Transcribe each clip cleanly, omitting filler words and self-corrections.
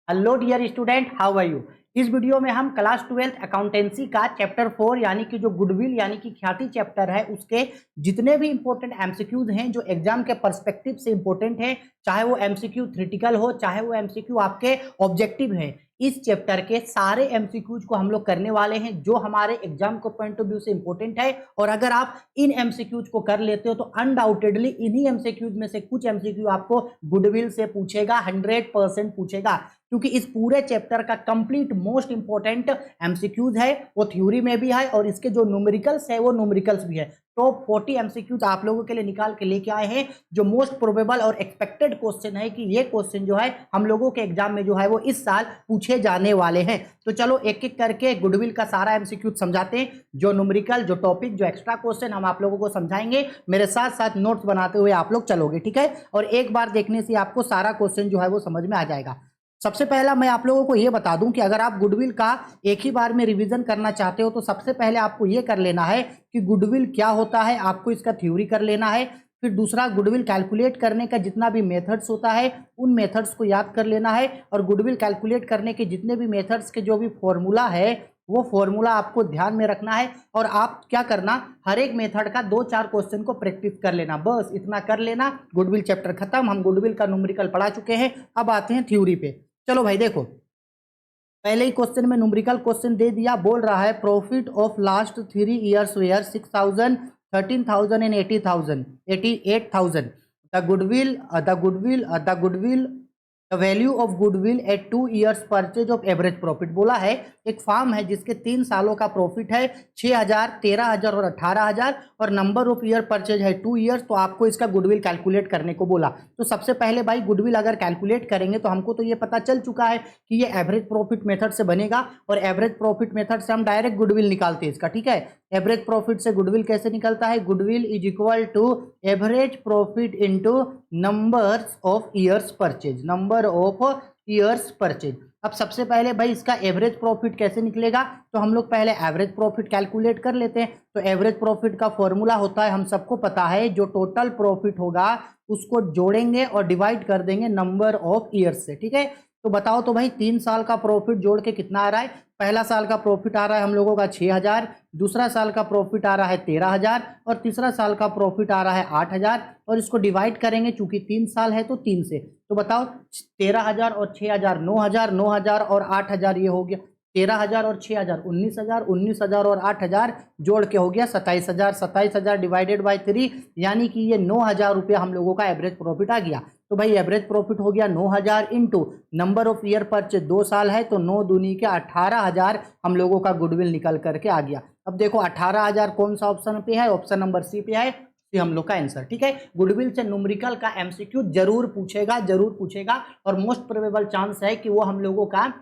Hello dear student, how are you. इस video में हम क्लास 12th अकाउंटेंसी का चैप्टर 4 यानी कि जो गुडविल यानी कि ख्याति चैप्टर है उसके जितने भी इंपॉर्टेंट एमसीक्यूज हैं जो एग्जाम के पर्सपेक्टिव से इंपॉर्टेंट है, चाहे वो एमसीक्यू थ्योरेटिकल हो चाहे वो एमसीक्यू आपके ऑब्जेक्टिव है, इस चैप्टर के सारे एमसीक्यूज को हम लोग करने वाले हैं जो हमारे एग्जाम को पॉइंट ऑफ व्यू से इंपॉर्टेंट है। और अगर आप इन एमसीक्यूज को कर लेते हो तो अनडाउटेडली इन्हीं एमसीक्यूज में से कुछ एमसीक्यू आपको गुडविल से पूछेगा, 100% पूछेगा, क्योंकि इस पूरे चैप्टर का कंप्लीट मोस्ट इंपॉर्टेंट एमसीक्यूज है वो थ्योरी में भी है और इसके जो न्यूमेरिकल्स है वो न्यूमेरिकल्स भी है। टॉप 40 एमसीक्यूज आप लोगों के लिए निकाल के लेके आए हैं जो मोस्ट प्रोबेबल और एक्सपेक्टेड क्वेश्चन है कि ये क्वेश्चन जो है हम लोगों के एग्जाम में जो है वो इस साल पूछे जाने वाले हैं। तो चलो एक एक करके गुडविल का सारा एमसीक्यूज समझाते हैं, जो न्यूमेरिकल जो टॉपिक जो एक्स्ट्रा क्वेश्चन हम आप लोगों को समझाएंगे, मेरे साथ साथ नोट्स बनाते हुए आप लोग चलोगे, ठीक है। और एक बार देखने से आपको सारा क्वेश्चन जो है वो समझ में आ जाएगा। सबसे पहला मैं आप लोगों को यह बता दूं कि अगर आप गुडविल का एक ही बार में रिवीजन करना चाहते हो तो सबसे पहले आपको यह कर लेना है कि गुडविल क्या होता है, आपको इसका थ्योरी कर लेना है। फिर दूसरा, गुडविल कैलकुलेट करने का जितना भी मेथड्स होता है उन मेथड्स को याद कर लेना है। और गुडविल कैलकुलेट करने के जितने भी मेथड्स के जो भी फॉर्मूला है वो फॉर्मूला आपको ध्यान में रखना है। और आप क्या करना, हर एक मेथड का 2-4 क्वेश्चन को प्रैक्टिस कर लेना, बस इतना कर लेना। गुडविल चैप्टर खत्म, हम गुडविल का न्यूमेरिकल पढ़ा चुके हैं, अब आते हैं थ्योरी पे। चलो भाई देखो, पहले ही क्वेश्चन में न्यूमेरिकल क्वेश्चन दे दिया, बोल रहा है profit of last 3 years were 6,000, 13,000 and 80,000 88,000। The goodwill the value of goodwill at 2 years purchase of average profit. बोला है एक फार्म है जिसके 3 सालों का प्रॉफिट है 6,000, 13,000 और 18,000 और नंबर ऑफ ईयर परचेज है 2 ईयर्स, तो आपको इसका गुडविल कैलकुलेट करने को बोला। तो सबसे पहले भाई गुडविल अगर कैलकुलेट करेंगे तो हमको तो ये पता चल चुका है कि ये एवरेज प्रॉफिट मेथड से बनेगा और एवरेज प्रॉफिट मेथड से हम डायरेक्ट गुडविल निकालते हैं इसका, ठीक है। एवरेज प्रॉफिट से गुडविल कैसे निकलता है, goodwill is equal to average profit into number of years purchase, number of years purchase. अब सबसे पहले भाई इसका एवरेज प्रॉफिट कैसे निकलेगा, तो हम लोग पहले एवरेज प्रॉफिट कैलकुलेट कर लेते हैं। तो एवरेज प्रॉफिट का फॉर्मूला होता है, हम सबको पता है, जो टोटल प्रॉफिट होगा उसको जोड़ेंगे और डिवाइड कर देंगे नंबर ऑफ ईयर्स से, ठीक है। तो बताओ तो भाई 3 साल का प्रॉफिट जोड़ के कितना आ रहा है, पहला साल का प्रॉफिट आ रहा है हम लोगों का 6,000, दूसरा साल का प्रॉफिट आ रहा है 13,000 और तीसरा साल का प्रॉफिट आ रहा है 8,000। और इसको डिवाइड करेंगे, चूंकि 3 साल है तो 3 से। तो बताओ 13,000 और 6,000 9,000, 9,000 और 8,000 ये हो गया 13,000 और 6,000 19,000, 19,000 और 8,000 जोड़ के हो गया 27,000, 27,000 डिवाइडेड बाई 3, यानी कि ये 9,000 रुपया हम लोगों का एवरेज प्रॉफिट आ गया। तो भाई एवरेज प्रॉफिट हो गया 9,000 into number of year purchase 2 साल है तो 9 दूनी के 18,000 हम लोगों का गुडविल निकल करके आ गया। अब देखो 18,000 कौन सा ऑप्शन पे है, ऑप्शन नंबर सी पे है, ये हम लोग का आंसर, ठीक है। गुडविल से न्यूमेरिकल का एमसीक्यू जरूर पूछेगा, जरूर पूछेगा और मोस्ट प्रोबेबल चांस है कि वो हम लोगों का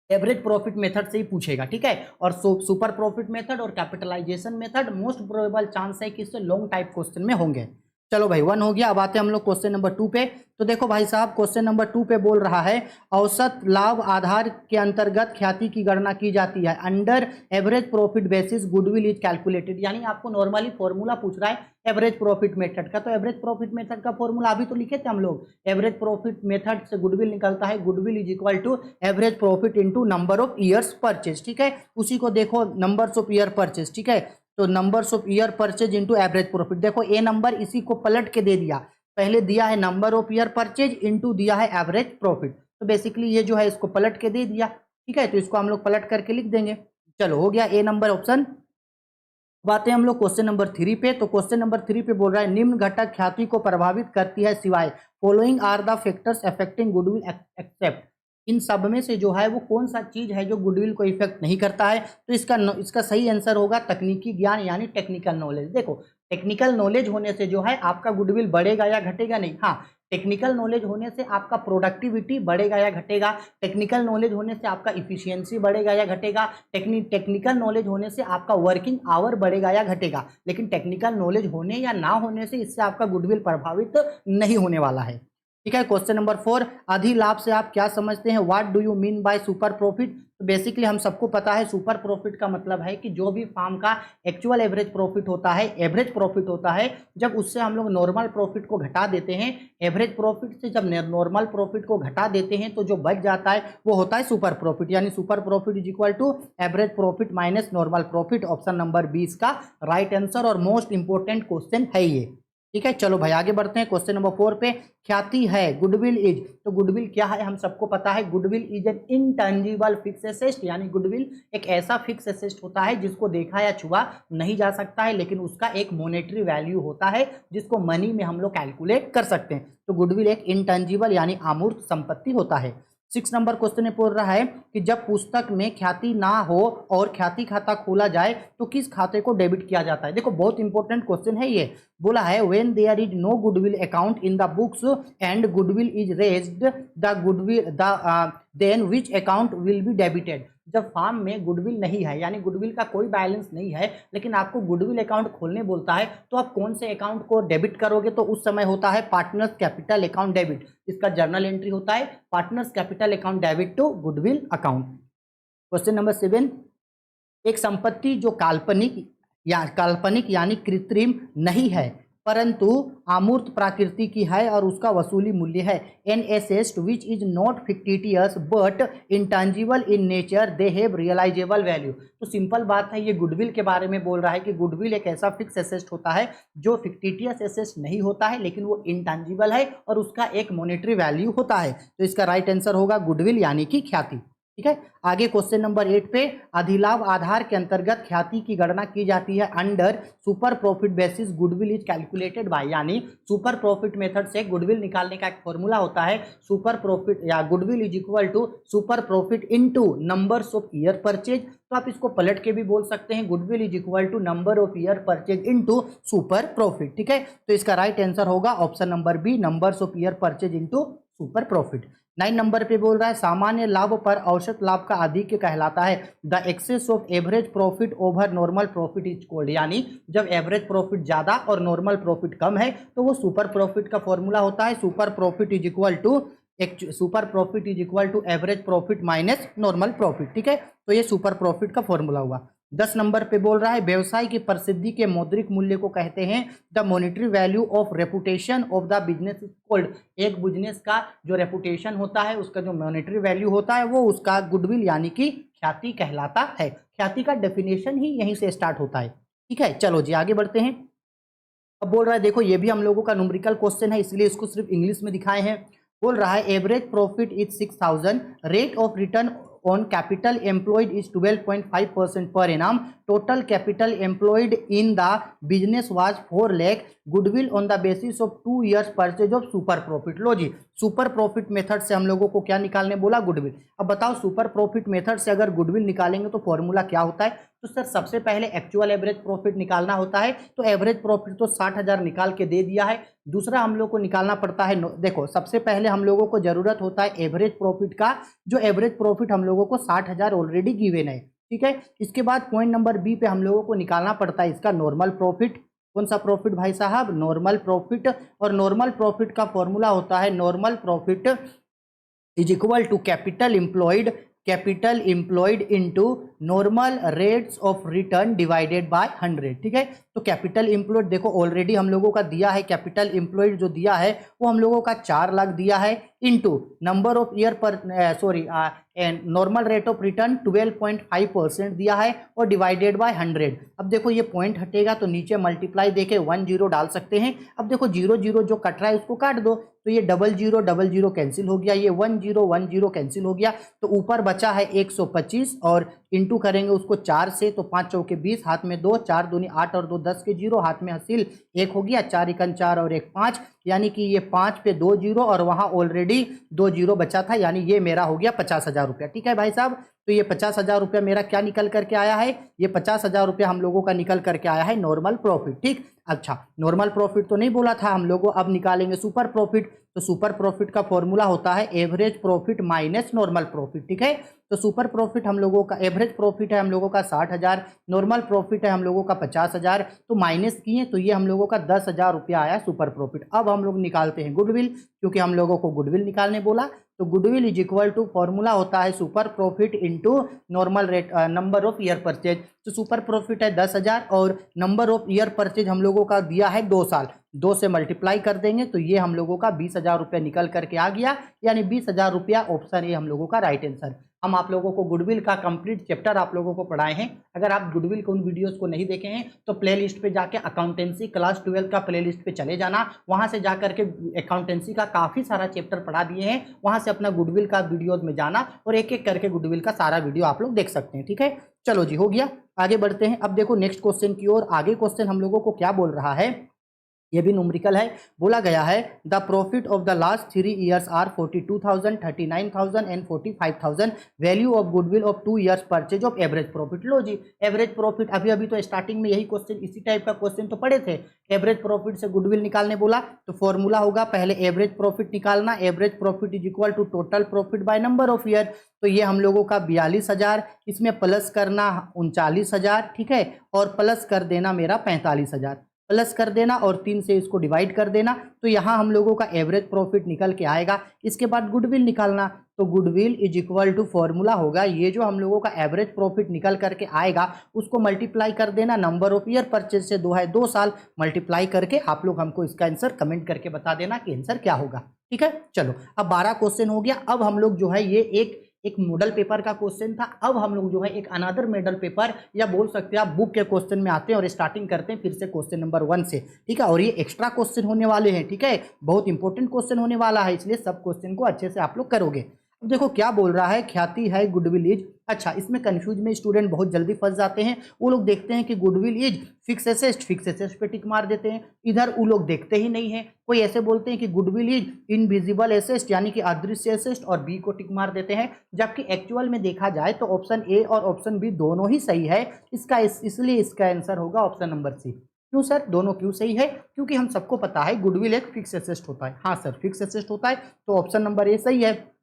एवरेज प्रॉफिट मेथड से ही पूछेगा, ठीक है। और सुपर प्रॉफिट मेथड और capitalisation method most probable chance है कि इससे लॉन्ग टाइप क्वेश्चन में होंगे। चलो भाई 1 हो गया, अब आते हैं हम लोग क्वेश्चन नंबर 2 पे। तो देखो भाई साहब, क्वेश्चन नंबर 2 पे बोल रहा है औसत लाभ आधार के अंतर्गत ख्याति की गणना की जाती है, under average profit basis goodwill is calculated. यानी आपको नॉर्मली फॉर्मूला पूछ रहा है एवरेज प्रॉफिट मेथड का, तो एवरेज प्रॉफिट मेथड का फॉर्मूला अभी तो लिखे थे हम लोग, एवरेज प्रॉफिट मेथड से गुडविल निकलता है, goodwill is equal to average profit into number of years purchase, ठीक है। उसी को देखो नंबर्स ऑफ ईयर परचेज, ठीक है। तो numbers of year purchase into average profit, देखो ए नंबर इसी को पलट के दे दिया, पहले दिया है number of year purchase into दिया है एवरेज प्रॉफिट, तो बेसिकली ये जो है इसको पलट के दे दिया, ठीक है। तो इसको हम लोग पलट करके लिख देंगे। चलो हो गया ए नंबर ऑप्शन। बातें हम लोग क्वेश्चन नंबर 3 पे। तो क्वेश्चन नंबर 3 पे बोल रहा है निम्न घटक ख्याति को प्रभावित करती है सिवाय following are the factors affecting goodwill except. इन सब में से जो है वो कौन सा चीज है जो गुडविल को इफेक्ट नहीं करता है, तो इसका सही आंसर होगा तकनीकी ज्ञान यानी टेक्निकल नॉलेज। देखो टेक्निकल नॉलेज होने से जो है आपका गुडविल बढ़ेगा या घटेगा नहीं, हाँ टेक्निकल नॉलेज होने से आपका प्रोडक्टिविटी बढ़ेगा या घटेगा, टेक्निकल नॉलेज होने से आपका इफिशियंसी बढ़ेगा या घटेगा, टेक्निकल नॉलेज होने से आपका वर्किंग आवर बढ़ेगा या घटेगा। लेकिन टेक्निकल नॉलेज होने या ना होने से इससे आपका गुडविल प्रभावित नहीं होने वाला है, ठीक है। क्वेश्चन नंबर 4, अधिलाभ से आप क्या समझते हैं? What do you mean by super profit? तो बेसिकली हम सबको पता है सुपर प्रॉफिट का मतलब है कि जो भी फार्म का एक्चुअल एवरेज प्रॉफिट होता है, एवरेज प्रॉफिट होता है, जब उससे हम लोग नॉर्मल प्रॉफिट को घटा देते हैं, एवरेज प्रॉफिट से जब नॉर्मल प्रॉफिट को घटा देते हैं तो जो बच जाता है वो होता है सुपर प्रॉफिट। यानी super profit is equal to average profit minus normal profit. Option number 20 का राइट आंसर और मोस्ट इंपोर्टेंट क्वेश्चन है ये। ठीक है, चलो भाई आगे बढ़ते हैं। क्वेश्चन नंबर 4 पे, ख्याति है, गुडविल इज, तो गुडविल क्या है हम सबको पता है, goodwill is an intangible fix asset. यानी गुडविल एक ऐसा फिक्स एसेट होता है जिसको देखा या छुआ नहीं जा सकता है, लेकिन उसका एक मॉनेटरी वैल्यू होता है जिसको मनी में हम लोग कैलकुलेट कर सकते हैं। तो गुडविल एक इंटेंजिबल यानी अमूर्त संपत्ति होता है। 6 नंबर क्वेश्चन में पूछ रहा है कि जब पुस्तक में ख्याति ना हो और ख्याति खाता खोला जाए तो किस खाते को डेबिट किया जाता है? देखो बहुत इंपॉर्टेंट क्वेश्चन है ये। बोला है when there is no goodwill account in the books and goodwill is raised the goodwill then which account will be debited? जब फार्म में गुडविल नहीं है यानी गुडविल का कोई बैलेंस नहीं है, लेकिन आपको गुडविल अकाउंट खोलने बोलता है, तो आप कौन से अकाउंट को डेबिट करोगे? तो उस समय होता है पार्टनर्स कैपिटल अकाउंट डेबिट। इसका जर्नल एंट्री होता है partners capital account debit to goodwill account. Question number 7, एक संपत्ति जो काल्पनिक यानी कृत्रिम नहीं है परंतु अमूर्त प्रकृति की है और उसका वसूली मूल्य है, an asset which is not fictitious but intangible in nature they have realisable value. तो सिंपल बात है, ये गुडविल के बारे में बोल रहा है कि गुडविल एक ऐसा फिक्स एसेट होता है जो फिक्टिटियस एसेट नहीं होता है, लेकिन वो इंटेंजिबल है और उसका एक मॉनेटरी वैल्यू होता है। तो इसका राइट आंसर होगा गुडविल यानी कि ख्याति। ठीक है, आगे क्वेश्चन नंबर 8 पे, अधिलाभ आधार के अंतर्गत ख्याति की गणना की जाती है under super profit basis goodwill is calculated by. यानी सुपर प्रॉफिट मेथड से गुडविल निकालने का एक फॉर्मूला होता है सुपर प्रॉफिट या goodwill is equal to super profit into numbers of year purchase. तो आप इसको पलट के भी बोल सकते हैं goodwill is equal to number of year purchase into super profit. ठीक है, तो इसका राइट आंसर होगा option number b, numbers of year purchase into super profit. 9 number पे बोल रहा है सामान्य लाभ पर औसत लाभ का अधिक्य कहलाता है the excess of average profit over normal profit is called. यानी जब एवरेज प्रॉफिट ज्यादा और नॉर्मल प्रॉफिट कम है तो वो सुपर प्रॉफिट का फॉर्मूला होता है super profit is equal to average profit minus normal profit. ठीक है, तो ये सुपर प्रॉफिट का फॉर्मूला हुआ। 10 नंबर पे बोल रहा है व्यवसाय की प्रसिद्धि के मौद्रिक मूल्य को कहते हैं the monetary value of reputation of the business is called. एक बिजनेस का जो रेपुटेशन होता है उसका जो मॉनेटरी वैल्यू होता है वो उसका गुडविल यानी कि ख्याति कहलाता है। ख्याति का डेफिनेशन ही यहीं से स्टार्ट होता है। ठीक है, चलो जी आगे बढ़ते हैं। अब बोल रहा है देखो ये भी हम लोगों का न्यूमेरिकल क्वेश्चन है इसलिए इसको सिर्फ इंग्लिश में दिखाए हैं। बोल रहा है average profit is 6000, rate of return on capital employed is 12.5% per annum, total capital employed in the business was 4 lakh, goodwill on the basis of 2 years purchase of super profit। लो जी super profit method से हम लोगों को क्या निकालने बोला? Goodwill. अब बताओ सुपर प्रॉफिट मेथड से अगर गुडविल निकालेंगे तो फॉर्मूला क्या होता है? तो सर सबसे पहले एक्चुअल एवरेज प्रॉफिट निकालना होता है, तो एवरेज प्रॉफिट तो 60,000 निकाल के दे दिया है। दूसरा हम लोग को निकालना पड़ता है, देखो सबसे पहले हम लोगों को जरूरत होता है एवरेज प्रॉफिट का, जो एवरेज प्रॉफिट हम लोगों को 60,000 ऑलरेडी गिवन है। ठीक है, इसके बाद पॉइंट नंबर बी पे हम लोगों को निकालना पड़ता है इसका नॉर्मल प्रॉफिट। कौन सा प्रॉफिट भाई साहब? Normal profit. और नॉर्मल प्रॉफिट का फॉर्मूला होता है normal profit is equal to capital employed into normal rates of return divided by 100। ठीक है, तो कैपिटल एम्प्लॉयड देखो ऑलरेडी हम लोगों का दिया है, कैपिटल एम्प्लॉयड जो दिया है वो हम लोगों का 4 लाख दिया है इनटू नंबर ऑफ ईयर पर नॉर्मल रेट ऑफ रिटर्न 12.5% दिया है और डिवाइडेड बाय 100। अब देखो ये पॉइंट हटेगा तो नीचे मल्टीप्लाई देके 10 डाल सकते हैं। अब देखो 0 जो कट रहा है उसको काट दो, तो ये 00 कैंसिल हो गया, ये 10 कैंसिल हो गया, तो ऊपर बचा है 125 और इंटू करेंगे उसको 4 से, तो 5 चौके 20, हाथ में 2, 4 दूनी 8 और 2 10 के 0, हाथ में हासिल 1 हो गया, 4 एकन 4 और 1 5, यानी कि ये 5 पे 2 0 और वहाँ ऑलरेडी 2 0 बचा था, यानी ये मेरा हो गया 50,000 रुपया। ठीक है भाई साहब, तो ये 50,000 रुपया मेरा क्या निकल करके आया है? ये 50,000 रुपया हम लोगों का निकल करके आया है नॉर्मल प्रॉफिट। ठीक, अच्छा नॉर्मल प्रॉफिट तो नहीं बोला था हम लोगों, अब निकालेंगे सुपर प्रॉफिट। तो सुपर प्रॉफिट का फॉर्मूला होता है average profit minus normal profit. ठीक है, तो सुपर प्रॉफिट हम लोगों का, एवरेज प्रॉफिट है हम लोगों का 60,000, नॉर्मल प्रॉफिट है हम लोगों का 50,000, तो माइनस किए तो ये हम लोगों का 10,000 रुपया आया सुपर प्रॉफिट। अब हम लोग निकालते हैं गुडविल, क्योंकि हम लोगों को गुडविल निकालने बोला। तो goodwill is equal to, formula होता है super profit into normal rate, number of year purchase. तो सुपर प्रॉफिट है 10,000 और नंबर ऑफ ईयर परचेज हम लोगों का दिया है 2 साल, 2 से मल्टीप्लाई कर देंगे तो ये हम लोगों का 20,000 रुपया निकल करके आ गया, यानी 20,000 रुपया ऑप्शन ए हम लोगों का राइट आंसर। हम आप लोगों को गुडविल का कंप्लीट चैप्टर आप लोगों को पढ़ाए हैं। अगर आप गुडविल के उन वीडियोस को नहीं देखे हैं तो प्लेलिस्ट पे जाके अकाउंटेंसी क्लास 12 का प्लेलिस्ट पे चले जाना, वहां से जाकर के अकाउंटेंसी का काफी सारा चैप्टर पढ़ा दिए हैं, वहां से अपना गुडविल का वीडियोज में जाना और एक एक करके गुडविल का सारा वीडियो आप लोग देख सकते हैं। ठीक है, चलो जी हो गया, आगे बढ़ते हैं। अब देखो नेक्स्ट क्वेश्चन की ओर। आगे क्वेश्चन हम लोगों को क्या बोल रहा है, ये भी न्यूमेरिकल है। बोला गया है the profit of the last 3 years are 42,000, 39,000 and 45,000, value of goodwill of 2 years purchase of average profit. लो जी, एवरेज प्रॉफिट अभी अभी तो स्टार्टिंग में यही क्वेश्चन, इसी टाइप का क्वेश्चन तो पढ़े थे। एवरेज प्रॉफिट से गुडविल निकालने बोला तो फॉर्मूला होगा पहले एवरेज प्रॉफिट निकालना, average profit is equal to total profit by number of year. तो ये हम लोगों का 42,000, इसमें प्लस करना 39,000, ठीक है, और प्लस कर देना मेरा 45,000, प्लस कर देना और 3 से इसको डिवाइड कर देना, तो यहाँ हम लोगों का एवरेज प्रॉफिट निकल के आएगा। इसके बाद गुडविल निकालना, तो goodwill is equal to, formula होगा ये जो हम लोगों का एवरेज प्रॉफिट निकल करके आएगा उसको मल्टीप्लाई कर देना नंबर ऑफ ईयर परचेज से, 2 है 2 साल, मल्टीप्लाई करके आप लोग हमको इसका आंसर कमेंट करके बता देना कि आंसर क्या होगा। ठीक है, चलो अब 12 क्वेश्चन हो गया। अब हम लोग जो है ये एक मॉडल पेपर का क्वेश्चन था, अब हम लोग जो है एक अनदर मॉडल पेपर या बोल सकते हैं आप बुक के क्वेश्चन में आते हैं और स्टार्टिंग करते हैं फिर से क्वेश्चन नंबर 1 से। ठीक है, और ये एक्स्ट्रा क्वेश्चन होने वाले हैं। ठीक है, बहुत इंपॉर्टेंट क्वेश्चन होने वाला है, इसलिए सब क्वेश्चन को अच्छे से आप लोग करोगे। अब देखो क्या बोल रहा है, ख्याति है गुडविल इज, अच्छा इसमें कंफ्यूज में स्टूडेंट बहुत जल्दी फंस जाते हैं। वो लोग देखते हैं कि goodwill is fix asset, fix asset पे टिक मार देते हैं, इधर वो लोग देखते ही नहीं है। कोई ऐसे बोलते हैं कि गुडविल इज इनविजिबल एसेट यानी कि अदृश्य एसेट और बी को टिक मार देते हैं, जबकि एक्चुअल में देखा जाए तो ऑप्शन ए और ऑप्शन बी दोनों ही सही है। इसलिए इसका आंसर होगा ऑप्शन नंबर सी। क्यों सर, दोनों क्यों सही है? क्योंकि हम सबको पता है गुडविल एक फिक्स एसेट होता है। हाँ सर, फिक्स एसेट होता है तो ऑप्शन नंबर ए सही है।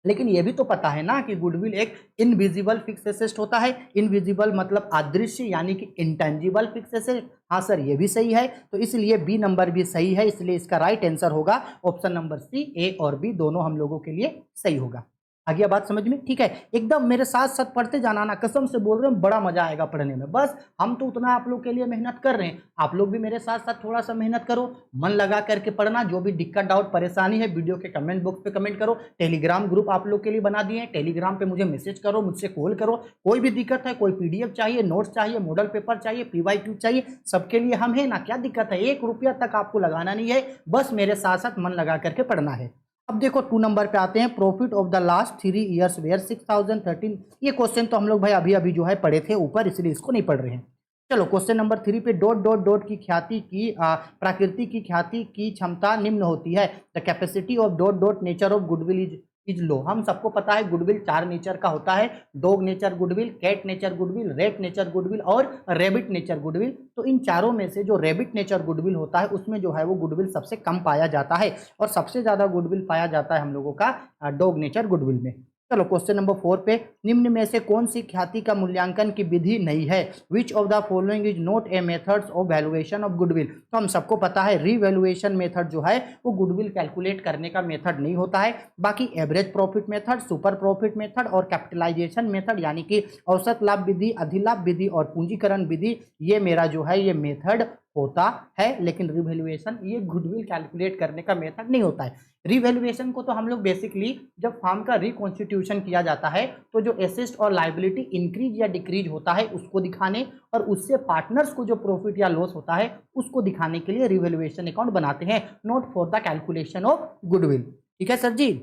लेकिन ये भी तो पता है ना कि गुडविल एक इनविजिबल फिक्स एसेट होता है। इनविजिबल मतलब अदृश्य यानी कि इंटेंजिबल फिक्स एसेट। हाँ सर, ये भी सही है, तो इसलिए बी नंबर भी सही है, इसलिए इसका राइट आंसर होगा ऑप्शन नंबर सी। ए और बी दोनों हम लोगों के लिए सही होगा। आ गया बात समझ में? ठीक है, एकदम मेरे साथ साथ पढ़ते जाना ना, कसम से बोल रहे हैं, बड़ा मजा आएगा पढ़ने में। बस हम तो उतना आप लोग के लिए मेहनत कर रहे हैं, आप लोग भी मेरे साथ साथ थोड़ा सा मेहनत करो, मन लगा करके पढ़ना। जो भी दिक्कत डाउट परेशानी है वीडियो के कमेंट बॉक्स पे कमेंट करो। टेलीग्राम ग्रुप आप लोग के लिए बना दिए हैं, टेलीग्राम पे मुझे मैसेज करो, मुझसे कॉल करो। कोई भी दिक्कत है, कोई पीडीएफ चाहिए, नोट्स चाहिए, मॉडल पेपर चाहिए, पीवाईक्यू चाहिए, सबके लिए हम है ना। क्या दिक्कत है? 1 रुपया तक आपको लगाना नहीं है, बस मेरे साथ साथ मन लगा करके पढ़ना है। अब देखो 2 नंबर पे आते हैं, profit of the last 3 years were 6,013। ये क्वेश्चन तो हम लोग भाई अभी अभी जो है पढ़े थे ऊपर, इसलिए इसको नहीं पढ़ रहे हैं। चलो क्वेश्चन नंबर 3 पे डॉट डॉट डॉट की ख्याति की प्रकृति की ख्याति की क्षमता निम्न होती है। The capacity of dot dot nature of goodwill is low. हम सबको पता है गुडविल 4 नेचर का होता है, dog nature goodwill, cat nature goodwill, rat nature goodwill और रैबिट नेचर गुडविल। तो इन चारों में से जो रैबिट नेचर गुडविल होता है उसमें जो है वो गुडविल सबसे कम पाया जाता है और सबसे ज्यादा गुडविल पाया जाता है हम लोगों का डॉग नेचर गुडविल में। चलो क्वेश्चन नंबर 4 पे, निम्न में से कौन सी ख्याति का मूल्यांकन की विधि नहीं है? Which of the following is not a methods of valuation of goodwill. तो हम सबको पता है रीवैल्यूएशन मेथड जो है वो गुडविल कैलकुलेट करने का मेथड नहीं होता है। बाकी average profit method, super profit method और कैपिटलाइजेशन मेथड यानी कि औसत लाभ विधि, अधिलाभ विधि और पूंजीकरण विधि, ये मेरा जो है ये मेथड होता है। लेकिन रिवैल्यूएशन ये गुडविल कैलकुलेट करने का मेथड नहीं होता है। रिवैल्यूएशन को तो हम लोग बेसिकली जब फर्म का रिकॉन्स्टिट्यूशन किया जाता है तो जो एसेट और लायबिलिटी इंक्रीज या डिक्रीज होता है उसको दिखाने और उससे पार्टनर्स को जो प्रॉफिट या लॉस होता है उसको दिखाने के लिए रिवैल्यूएशन अकाउंट बनाते हैं, not for the calculation of goodwill. ठीक है सर जी।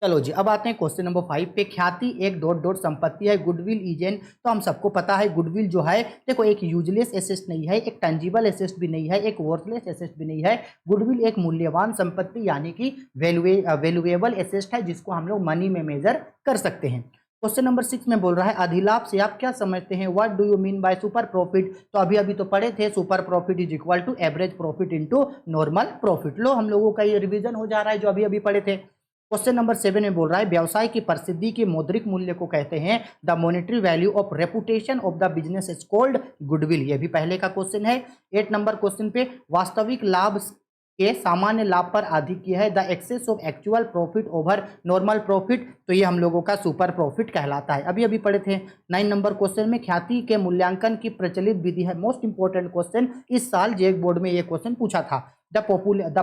चलो जी अब आते हैं क्वेश्चन नंबर 5 पे, ख्याति एक डॉट डॉट संपत्ति है, गुडविल इजेन। तो हम सबको पता है गुडविल जो है देखो एक यूजलेस एसेट नहीं है, एक टेंजिबल एसेट भी नहीं है, एक वर्थलेस एसेट भी नहीं है। गुडविल एक मूल्यवान संपत्ति यानी कि वैल्यूएबल एसेट है जिसको हम लोग मनी में मेजर कर सकते हैं। क्वेश्चन नंबर 6 में बोल रहा है अधिलाभ से आप क्या समझते हैं? What do you mean by super profit? तो अभी अभी तो पढ़े थे, super profit is equal to average profit into normal profit. लो हम लोगों का ये रिवीजन हो जा रहा है जो अभी अभी पढ़े थे। क्वेश्चन नंबर 7 में बोल रहा है व्यवसाय की प्रसिद्धि के मौद्रिक मूल्य को कहते हैं the monetary value of reputation of the business is called goodwill. ये भी पहले का क्वेश्चन है। 8 नंबर क्वेश्चन पे वास्तविक लाभ के सामान्य लाभ पर आधिक्य है the excess of actual profit over normal profit, तो ये हम लोगों का सुपर प्रॉफिट कहलाता है। अभी अभी पढ़े थे। 9 नंबर क्वेश्चन में ख्याति के मूल्यांकन की प्रचलित विधि है। मोस्ट इंपोर्टेंट क्वेश्चन, इस साल जेक बोर्ड में ये क्वेश्चन पूछा था। The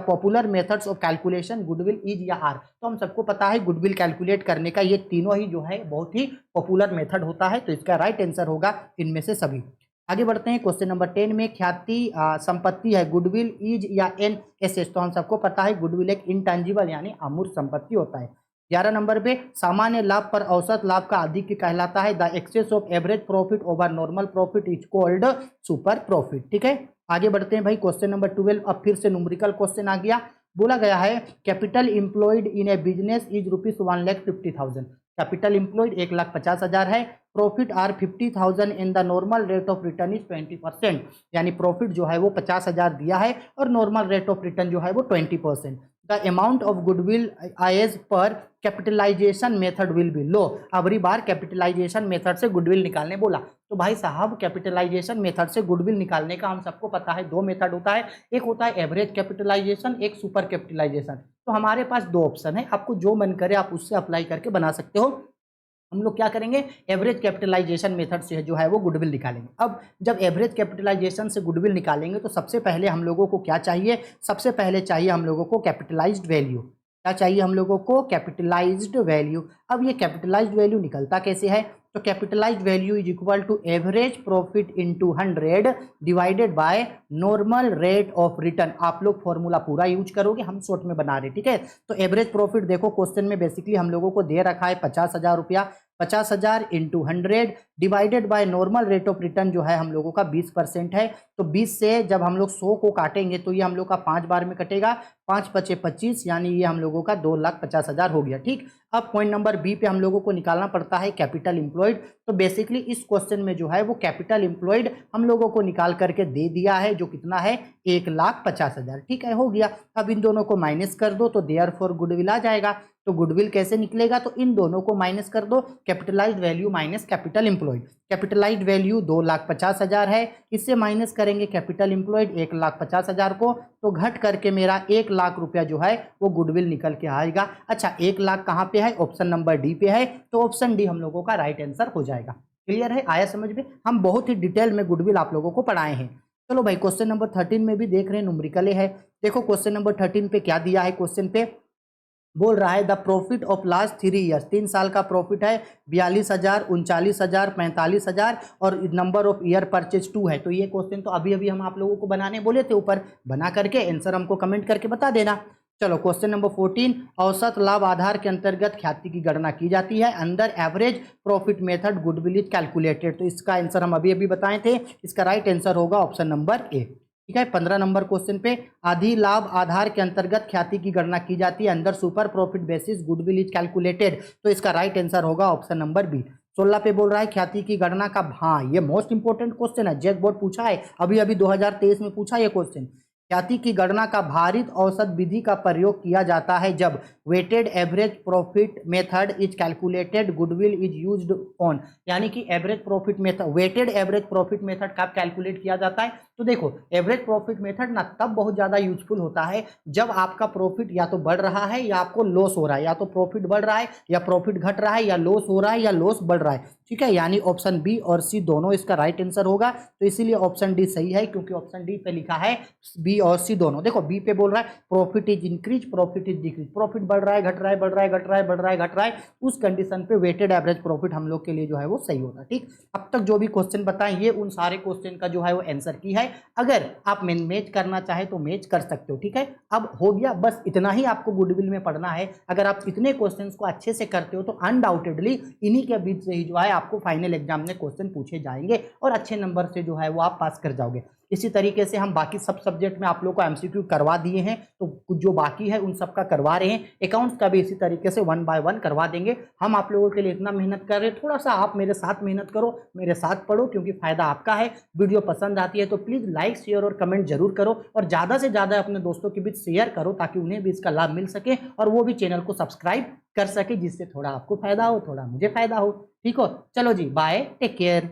popular methods of calculation goodwill is या आर। तो हम सबको पता है गुडविल कैलकुलेट करने का ये तीनों ही जो है बहुत ही पॉपुलर मेथड होता है, तो इसका राइट आंसर होगा इनमें से सभी। आगे बढ़ते हैं। क्वेश्चन नंबर 10 में ख्याति संपत्ति है गुडविल इज या एन एसेट। तो हम सबको पता है गुडविल एक इंटेंजिबल यानी अमूर्त संपत्ति होता है। 11 नंबर पे सामान्य लाभ पर औसत लाभ का आधिक्य कहलाता है the excess of average profit over normal profit is called super profit. ठीक है, आगे बढ़ते हैं भाई। क्वेश्चन नंबर 12, अब फिर से न्यूमेरिकल क्वेश्चन आ गया। बोला गया है capital employed in a business is ₹1,50,000। Capital employed 1,50,000 है। Profit are 50,000 in the normal rate of return is 20%, यानी प्रॉफिट जो है वो 50,000 दिया है और नॉर्मल रेट ऑफ रिटर्न जो है वो 20%। The amount of goodwill as per capitalisation method will be low. अबरी बार कैपिटलाइजेशन मेथड से गुडविल निकालने बोला, तो भाई साहब कैपिटलाइजेशन मेथड से गुडविल निकालने का हम सबको पता है 2 मेथड होता है। एक होता है एवरेज कैपिटलाइजेशन, एक सुपर कैपिटलाइजेशन। तो हमारे पास 2 ऑप्शन है, आपको जो मन करे आप उससे अप्लाई करके बना सकते हो। हम लोग क्या करेंगे, एवरेज कैपिटलाइजेशन मेथड से जो है वो गुडविल निकालेंगे। अब जब एवरेज कैपिटलाइजेशन से गुडविल निकालेंगे तो सबसे पहले हम लोगों को क्या चाहिए, सबसे पहले चाहिए हम लोगों को कैपिटलाइज्ड वैल्यू। क्या चाहिए हम लोगों को, कैपिटलाइज्ड वैल्यू। अब ये कैपिटलाइज्ड वैल्यू निकलता कैसे है, तो capitalised value is equal to average profit into 100 divided by normal rate of return. आप लोग फॉर्मूला पूरा यूज करोगे, हम शॉर्ट में बना रहे, ठीक है। तो एवरेज प्रॉफिट देखो क्वेश्चन में बेसिकली हम लोगों को दे रखा है 50,000 रुपया। 50,000 into 100 divided by normal rate of return जो है हम लोगों का 20% है। तो 20 से जब हम लोग 100 को काटेंगे तो ये हम लोग का 5 बार में कटेगा, 5 पचे 25, यानी ये हम लोगों का 2,50,000 हो गया। ठीक, अब पॉइंट नंबर बी पे हम लोगों को निकालना पड़ता है कैपिटल एम्प्लॉयड। तो बेसिकली इस क्वेश्चन में जो है वो कैपिटल एम्प्लॉयड हम लोगों को निकाल करके दे दिया है, जो कितना है 1,50,000। ठीक है, हो गया। अब इन दोनों को माइनस कर दो तो देयरफॉर गुडविल आ जाएगा। तो गुडविल कैसे निकलेगा, तो इन दोनों को माइनस कर दो, capitalised value minus capital employed. Capitalised value 2,50,000 है, इससे माइनस करेंगे कैपिटल एम्प्लॉयड 1,50,000 को, तो घट करके मेरा 1,00,000 रुपया जो है वो गुडविल निकल के आएगा। अच्छा, 1,00,000 कहाँ पे है, ऑप्शन नंबर डी पे है, तो ऑप्शन डी हम लोगों का राइट आंसर हो जाएगा। क्लियर है, आया समझ में। हम बहुत ही डिटेल में गुडविल आप लोगों को पढ़ाए हैं। चलो भाई, क्वेश्चन नंबर 13 में भी देख रहे हैं न्यूमेरिकल है। देखो क्वेश्चन नंबर 13 पे क्या दिया है, क्वेश्चन पे बोल रहा है the profit of last 3 years, 3 साल का प्रॉफिट है 42,000, 39,000, 45,000 और नंबर ऑफ ईयर परचेज 2 है। तो ये क्वेश्चन तो अभी अभी हम आप लोगों को बनाने बोले थे, ऊपर बना करके आंसर हमको कमेंट करके बता देना। चलो क्वेश्चन नंबर 14, औसत लाभ आधार के अंतर्गत ख्याति की गणना की जाती है अंदर average profit method goodwill is calculated. तो इसका आंसर हम अभी अभी बताए थे, इसका राइट आंसर होगा ऑप्शन नंबर ए। ठीक है, 15 नंबर क्वेश्चन पे आधी लाभ आधार के अंतर्गत ख्याति की गणना की जाती है अंदर super profit basis goodwill is calculated. तो इसका राइट आंसर होगा ऑप्शन नंबर बी। 16 पे बोल रहा है ख्याति की गणना का, हाँ ये मोस्ट इंपोर्टेंट क्वेश्चन है, जेक बोर्ड पूछा है अभी अभी 2023 में पूछा ये क्वेश्चन। ख्याति की गणना का भारित औसत विधि का प्रयोग किया जाता है जब weighted average profit method is calculated goodwill is used on. यानी कि average profit method, weighted average profit method कब कैलकुलेट किया जाता है, तो देखो एवरेज प्रॉफिट मेथड ना तब बहुत ज़्यादा यूजफुल होता है जब आपका प्रॉफिट या तो बढ़ रहा है या आपको लॉस हो रहा है, या तो प्रॉफिट बढ़ रहा है या प्रॉफिट घट रहा है, या लॉस हो रहा है या लॉस बढ़ रहा है। ठीक है, यानी ऑप्शन बी और सी दोनों इसका राइट आंसर होगा। तो इसीलिए ऑप्शन डी सही है, क्योंकि ऑप्शन डी पे लिखा है बी और सी दोनों। देखो बी पे बोल रहा है profit is increase, profit is decrease, profit बढ़ रहा है, घट रहा है, बढ़ रहा है, घट रहा है, बढ़ रहा है, घट रहा है, उस कंडीशन पे वेटेड एवरेज प्रॉफिट हम लोग के लिए जो है वो सही होता है। ठीक, अब तक जो भी क्वेश्चन बताएं ये उन सारे क्वेश्चन का जो है वो आंसर की है। अगर आप मैच करना चाहे तो मैच कर सकते हो। ठीक है, अब हो गया, बस इतना ही आपको गुडविल में पढ़ना है। अगर आप इतने क्वेश्चंस को अच्छे से करते हो तो अनडाउटेडली इन्हीं के बीच से ही जो है आपको फाइनल एग्जाम में क्वेश्चन पूछे जाएंगे और अच्छे नंबर से जो है वो आप पास कर जाओगे। इसी तरीके से हम बाकी सब सब्जेक्ट में आप लोग को एमसीक्यू करवा दिए हैं, तो कुछ जो बाकी है उन सब का करवा रहे हैं। अकाउंट्स का भी इसी तरीके से 1 बाय 1 करवा देंगे। हम आप लोगों के लिए इतना मेहनत कर रहे हैं, थोड़ा सा आप मेरे साथ मेहनत करो, मेरे साथ पढ़ो, क्योंकि फायदा आपका है। वीडियो पसंद आती है तो प्लीज लाइक शेयर और कमेंट जरूर करो, और ज्यादा से ज्यादा अपने दोस्तों के बीच शेयर करो ताकि उन्हें भी इसका लाभ मिल सके और वो भी चैनल को सब्सक्राइब कर सके, जिससे थोड़ा आपको फायदा हो, थोड़ा मुझे फायदा हो। ठीक हो, चलो जी, बाय, टेक केयर।